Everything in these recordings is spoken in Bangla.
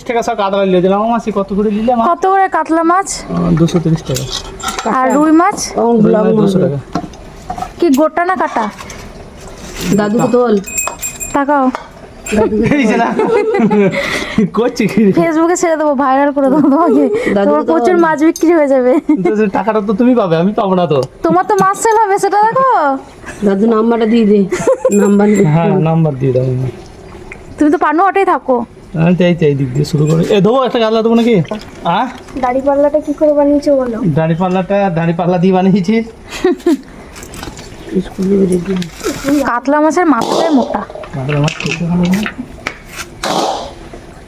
টাকা সব কাতলা নিয়ে দিলাম মাসি। কত করে নিলে? কত করে কাতলা মাছ? 230 টাকা। আর রুই মাছ? 200 টাকা। কি গোটা না কাটা? দাদুকে তোল তাকাও, ফেসবুকে ছেড়ে দেবো, ভাইরাল করে দেবো তোমাকে। তোমার প্রচুর মাছ বিক্রি হয়ে যাবে। টাকাটা তো তুমি পাবে, আমি পাবো না তো। তোমার তো মাছ সেল হবে, সেটা দেখো। দাদু নাম্বারটা দিয়ে দে। নাম্বার হ্যাঁ নাম্বার দিয়ে দাও। তুমি তো পানুহাটেই থাকো। এই দিক দিয়ে শুরু করে দেবো। একটা কাতলা দেবো নাকি? দাড়ি পাল্লাটা কি করে বানিয়েছো বলো? দাড়ি পাল্লা দিয়ে বানিয়েছি। কাতলা মাছের মাথাটাই মোটা। কাতলা মাছ খেতে ভালো না।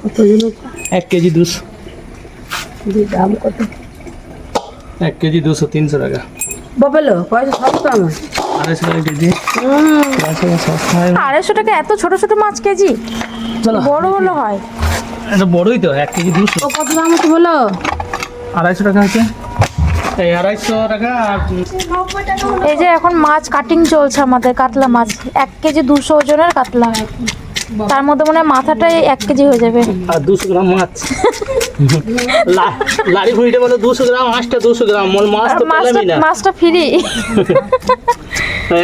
কত জন? 1 কেজি 200। দাম কত? 1 কেজি 200, 300 টাকা। বপেলো পয়সা সব তো আমার 250 টাকা কেজি। 250 টাকা এত ছোট ছোট মাছ কেজি? চলো বড় হলো হয়। এটা বড়ই তো, 1 কেজি 200। ও কত দাম হচ্ছে বলো? 250 টাকা আছে। এই 250 টাকা। আর এই যে এখন মাছ কাটিং চলছে আমাদের, কাতলা মাছ 1 কেজি 200 ওজনের কাতলা। তার মধ্যে মনে হয় মাথাটাই 1 কেজি হয়ে যাবে। আর 200 গ্রাম মাছ। লাড়ি ভুঁড়িটা বলে 200 গ্রাম, মাছটা 200 গ্রাম। মাছ তো পেলামই না। মাছটা ফ্রি।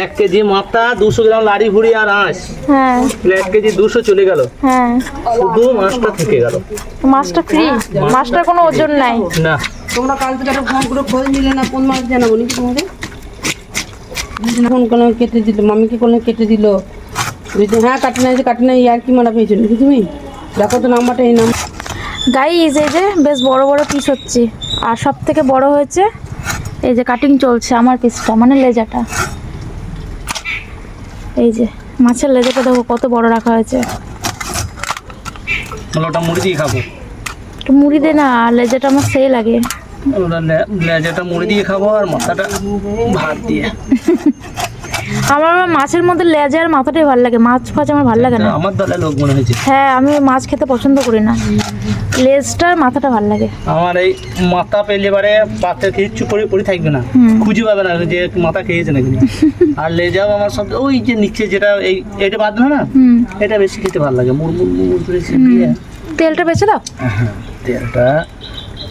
1 কেজি মাথা, 200 গ্রাম লাড়ি ভুঁড়ি আর আঁশ। হ্যাঁ 1 কেজি 200 চলে গেল। হ্যাঁ, শুধু মাছটা থেকে গেল। মাছটা ফ্রি, মাছটার কোনো ওজন নাই। না তোমরা কাল থেকে একটা ফোন করে খোঁজ নিলে না কোন মাছ জানাবো নাকি তোমাদের? ফোন করলে কেটে দিল, মামিকে করলে কেটে দিল। হ্যাঁ কাটে নাই আর কি মারা পেয়েছিল নাকি তুমি? দেখো তো নাম্বারটা, এই নাম্বার। গাইস এই যে বেশ বড় বড় পিস হচ্ছে, আর সব থেকে বড় হয়েছে এই যে কাটিং চলছে আমার পিসটা, মানে লেজাটা। এই যে মাছের লেজাটা দেখো কত বড় রাখা হয়েছে। ওটা মুড়ি দিয়ে খাবো। একটু মুড়ি দে না, লেজাটা আমার সেই লাগে। ওটা লেজাটা মুড়ি দিয়ে খাবো আর মাথাটা ভাত দিয়ে। আমার আবার মাছের মধ্যে লেজা আর মাথাটাই ভালো লাগে, মাছ ফাছ আমার ভালো লাগে না। আমার দলে লোক মনে হয়েছে। হ্যাঁ আমি মাছ খেতে পছন্দ করি না, লেজটা আর মাথাটা ভালো লাগে। আমার এই মাথা পেলে এবারে পাতে কিচ্ছু পড়ে থাকবে না, খুঁজে পাবে না যে মাথা খেয়েছে নাকি। আর লেজাও আমার সব ওই যে নিচে যেটা এটা বাদ না, এটা বেশি খেতে ভালো লাগে। মুড় করে দিয়ে তেলটা বেছে দাও। তেলটা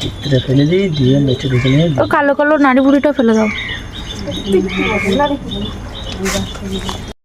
চিত্রে ফেলে দিয়ে বেছে নিয়ে ও কালো কালো নাড়ি বুড়িটা ফেলে দাও।